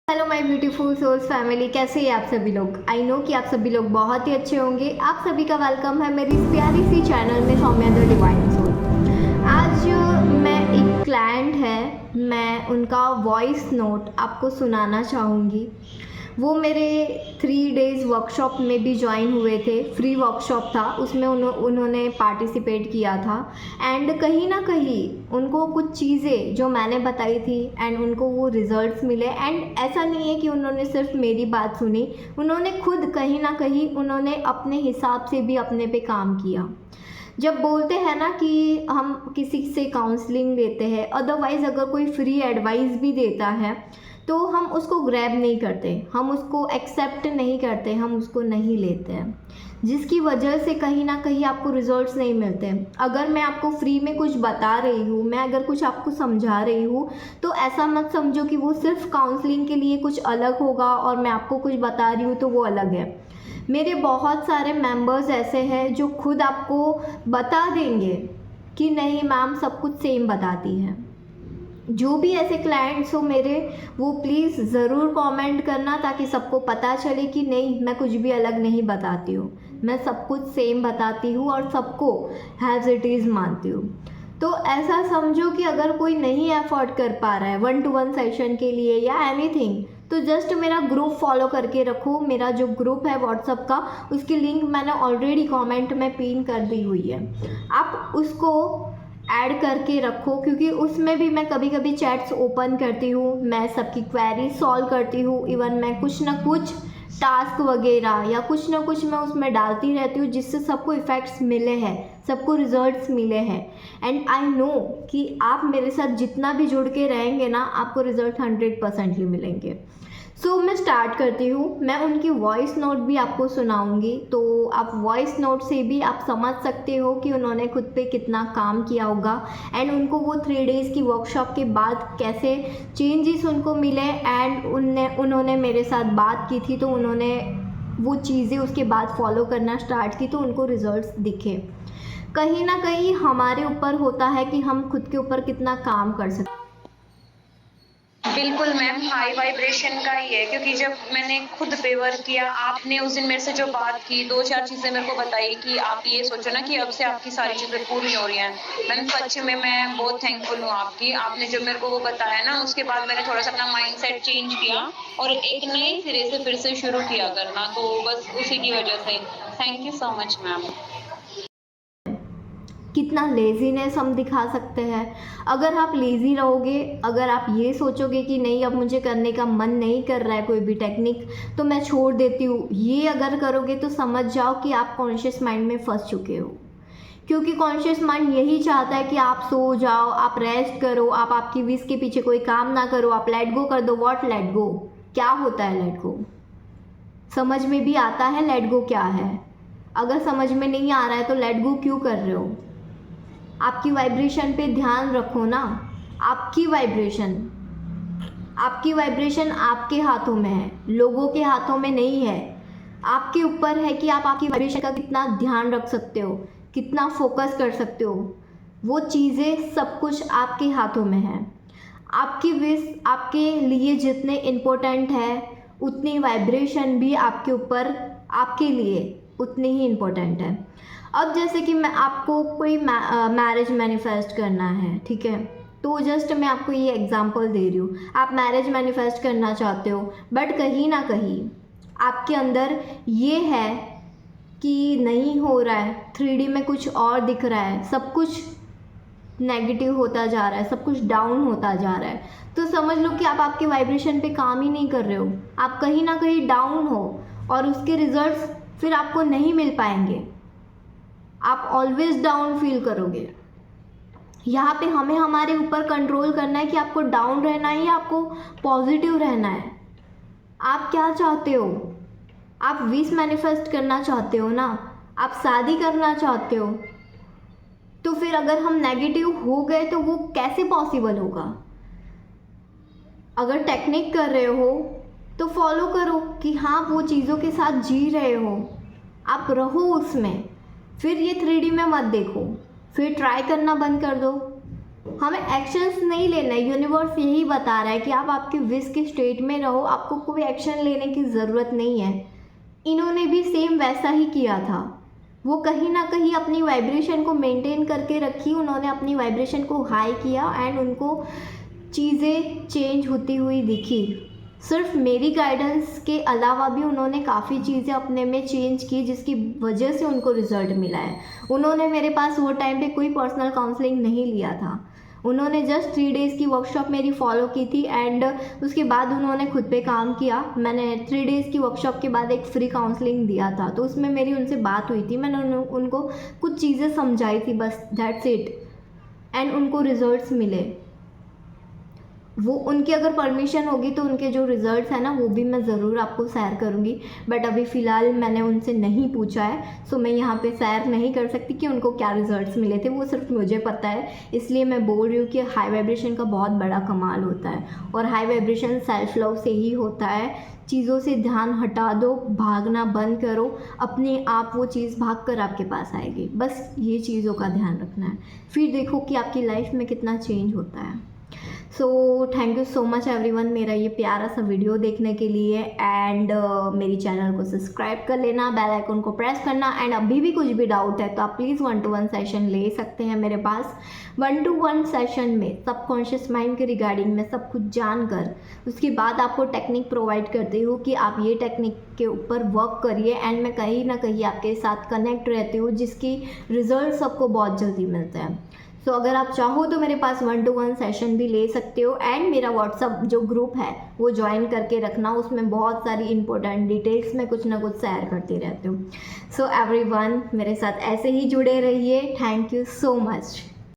Hello my beautiful souls family, कैसे हैं आप सभी लोग। आई नो कि आप सभी लोग बहुत ही अच्छे होंगे। आप सभी का वेलकम है मेरी इस प्यारी सी चैनल में सौम्या द डिवाइन सोल। आज मैं एक क्लाइंट है, मैं उनका वॉइस नोट आपको सुनाना चाहूँगी। वो मेरे 3 डेज़ वर्कशॉप में भी ज्वाइन हुए थे। फ्री वर्कशॉप था, उसमें उन्होंने पार्टिसिपेट किया था। एंड कहीं ना कहीं उनको कुछ चीज़ें जो मैंने बताई थी एंड उनको वो रिजल्ट्स मिले। एंड ऐसा नहीं है कि उन्होंने सिर्फ मेरी बात सुनी, उन्होंने खुद कहीं ना कहीं उन्होंने अपने हिसाब से भी अपने पे काम किया। जब बोलते हैं ना कि हम किसी से काउंसलिंग लेते हैं, अदरवाइज़ अगर कोई फ्री एडवाइस भी देता है तो हम उसको ग्रैब नहीं करते, हम उसको एक्सेप्ट नहीं करते, हम उसको नहीं लेते हैं, जिसकी वजह से कहीं ना कहीं आपको रिजल्ट्स नहीं मिलते। अगर मैं आपको फ्री में कुछ बता रही हूँ, मैं अगर कुछ आपको समझा रही हूँ, तो ऐसा मत समझो कि वो सिर्फ काउंसलिंग के लिए कुछ अलग होगा और मैं आपको कुछ बता रही हूँ तो वो अलग है। मेरे बहुत सारे मेंबर्स ऐसे हैं जो खुद आपको बता देंगे कि नहीं मैम, सब कुछ सेम बताती है। जो भी ऐसे क्लाइंट्स हो मेरे, वो प्लीज़ ज़रूर कमेंट करना ताकि सबको पता चले कि नहीं, मैं कुछ भी अलग नहीं बताती हूँ, मैं सब कुछ सेम बताती हूँ और सबको हैज़ इट इज़ मानती हूँ। तो ऐसा समझो कि अगर कोई नहीं अफोर्ड कर पा रहा है 1-to-1 सेशन के लिए या एनीथिंग, तो जस्ट मेरा ग्रुप फॉलो करके रखो। मेरा जो ग्रुप है व्हाट्सअप का, उसकी लिंक मैंने ऑलरेडी कमेंट में पिन कर दी हुई है, आप उसको ऐड करके रखो, क्योंकि उसमें भी मैं कभी कभी चैट्स ओपन करती हूँ, मैं सबकी क्वेरी सॉल्व करती हूँ। इवन मैं कुछ ना कुछ टास्क वगैरह या कुछ ना कुछ मैं उसमें डालती रहती हूँ, जिससे सबको इफ़ेक्ट्स मिले हैं, सबको रिजल्ट्स मिले हैं। एंड आई नो कि आप मेरे साथ जितना भी जुड़ के रहेंगे ना, आपको रिजल्ट 100% मिलेंगे। सो मैं स्टार्ट करती हूँ। मैं उनकी वॉइस नोट भी आपको सुनाऊंगी, तो आप वॉइस नोट से भी आप समझ सकते हो कि उन्होंने खुद पे कितना काम किया होगा एंड उनको वो 3 डेज़ की वर्कशॉप के बाद कैसे चेंजेस उनको मिले। एंड उन्होंने मेरे साथ बात की थी, तो उन्होंने वो चीज़ें उसके बाद फॉलो करना स्टार्ट की, तो उनको रिजल्ट्स दिखे। कहीं ना कहीं हमारे ऊपर होता है कि हम खुद के ऊपर कितना काम कर सकते। बिल्कुल मैम, हाई वाइब्रेशन का ही है, क्योंकि जब मैंने खुद पे वर्क किया, आपने उस दिन मेरे से जो बात की, 2-4 चीजें मेरे को बताई कि आप ये सोचो ना कि अब से आपकी सारी चीजें पूरी हो रही हैं। मैम सच में मैं बहुत थैंकफुल हूँ आपकी। आपने जब मेरे को वो बताया ना, उसके बाद मैंने थोड़ा सा अपना माइंडसेट चेंज किया और एक नए सिरे से फिर से शुरू किया करना, तो बस उसी की वजह से thank you so much ma'am. कितना लेज़ीनेस हम दिखा सकते हैं। अगर आप लेज़ी रहोगे, अगर आप ये सोचोगे कि नहीं अब मुझे करने का मन नहीं कर रहा है कोई भी टेक्निक, तो मैं छोड़ देती हूँ, ये अगर करोगे तो समझ जाओ कि आप कॉन्शियस माइंड में फंस चुके हो। क्योंकि कॉन्शियस माइंड यही चाहता है कि आप सो जाओ, आप रेस्ट करो, आप आपकी विश के पीछे कोई काम ना करो, आप लेट गो कर दो। What let go? क्या होता है लेट गो? समझ में भी आता है लेट गो क्या है? अगर समझ में नहीं आ रहा है तो लेट गो क्यों कर रहे हो? आपकी वाइब्रेशन पे ध्यान रखो ना। आपकी वाइब्रेशन, आपकी वाइब्रेशन आपके हाथों में है, लोगों के हाथों में नहीं है। आपके ऊपर है कि आप आपकी वाइब्रेशन का कितना ध्यान रख सकते हो, कितना फोकस कर सकते हो। वो चीज़ें सब कुछ आपके हाथों में है। आपकी विश आपके लिए जितने इम्पोर्टेंट है, उतनी वाइब्रेशन भी आपके ऊपर, आपके लिए उतनी ही इम्पोर्टेंट है। अब जैसे कि मैं आपको कोई मैरिज मैनिफेस्ट करना है, ठीक है, तो जस्ट मैं आपको ये एग्जांपल दे रही हूँ। आप मैरिज मैनिफेस्ट करना चाहते हो, बट कहीं ना कहीं आपके अंदर ये है कि नहीं हो रहा है, 3D में कुछ और दिख रहा है, सब कुछ नेगेटिव होता जा रहा है, सब कुछ डाउन होता जा रहा है, तो समझ लो कि आप आपके वाइब्रेशन पे काम ही नहीं कर रहे हो। आप कहीं ना कहीं डाउन हो और उसके रिजल्ट्स फिर आपको नहीं मिल पाएंगे। आप ऑलवेज डाउन फील करोगे। यहाँ पे हमें हमारे ऊपर कंट्रोल करना है कि आपको डाउन रहना है या आपको पॉजिटिव रहना है। आप क्या चाहते हो? आप विश मैनिफेस्ट करना चाहते हो ना, आप शादी करना चाहते हो, तो फिर अगर हम नेगेटिव हो गए तो वो कैसे पॉसिबल होगा? अगर टेक्निक कर रहे हो तो फॉलो करो कि हाँ वो चीज़ों के साथ जी रहे हो, आप रहो उसमें। फिर ये 3D में मत देखो, फिर ट्राई करना बंद कर दो। हमें एक्शंस नहीं लेना है, यूनिवर्स यही बता रहा है कि आप आपके विश के स्टेट में रहो, आपको कोई एक्शन लेने की ज़रूरत नहीं है। इन्होंने भी सेम वैसा ही किया था, वो कहीं ना कहीं अपनी वाइब्रेशन को मेंटेन करके रखी, उन्होंने अपनी वाइब्रेशन को हाई किया एंड उनको चीज़ें चेंज होती हुई दिखी। सिर्फ मेरी गाइडेंस के अलावा भी उन्होंने काफ़ी चीज़ें अपने में चेंज की, जिसकी वजह से उनको रिज़ल्ट मिला है। उन्होंने मेरे पास वो टाइम पे कोई पर्सनल काउंसलिंग नहीं लिया था, उन्होंने जस्ट 3 डेज़ की वर्कशॉप मेरी फॉलो की थी एंड उसके बाद उन्होंने खुद पे काम किया। मैंने 3 डेज़ की वर्कशॉप के बाद एक फ्री काउंसलिंग दिया था, तो उसमें मेरी उनसे बात हुई थी, मैंने उनको कुछ चीज़ें समझाई थी, बस दैट्स इट, एंड उनको रिजल्ट्स मिले। वो उनकी अगर परमिशन होगी तो उनके जो रिज़ल्ट्स हैं ना वो भी मैं ज़रूर आपको शेयर करूँगी, बट अभी फ़िलहाल मैंने उनसे नहीं पूछा है, सो मैं यहाँ पे शेयर नहीं कर सकती कि उनको क्या रिज़ल्ट्स मिले थे, वो सिर्फ मुझे पता है। इसलिए मैं बोल रही हूँ कि हाई वाइब्रेशन का बहुत बड़ा कमाल होता है, और हाई वाइब्रेशन सेल्फ लव से ही होता है। चीज़ों से ध्यान हटा दो, भागना बंद करो, अपने आप वो चीज़ भाग कर आपके पास आएगी। बस ये चीज़ों का ध्यान रखना है, फिर देखो कि आपकी लाइफ में कितना चेंज होता है। So thank you so much everyone मेरा ये प्यारा सा वीडियो देखने के लिए, एंड मेरी चैनल को सब्सक्राइब कर लेना, बेल आइकन को प्रेस करना, एंड अभी भी कुछ भी डाउट है तो आप प्लीज़ 1-to-1 सेशन ले सकते हैं मेरे पास। 1-to-1 सेशन में सबकॉन्शियस माइंड के रिगार्डिंग में सब कुछ जानकर उसके बाद आपको टेक्निक प्रोवाइड करती हूँ कि आप ये टेक्निक के ऊपर वर्क करिए, एंड मैं कहीं ना कहीं आपके साथ कनेक्ट रहती हूँ, जिसकी रिजल्ट सबको बहुत जल्दी मिलते हैं। सो अगर आप चाहो तो मेरे पास 1-to-1 सेशन भी ले सकते हो, एंड मेरा व्हाट्सअप जो ग्रुप है वो ज्वाइन करके रखना, उसमें बहुत सारी इंपॉर्टेंट डिटेल्स में कुछ ना कुछ शेयर करती रहती हूँ। सो एवरीवन मेरे साथ ऐसे ही जुड़े रहिए। Thank you so much.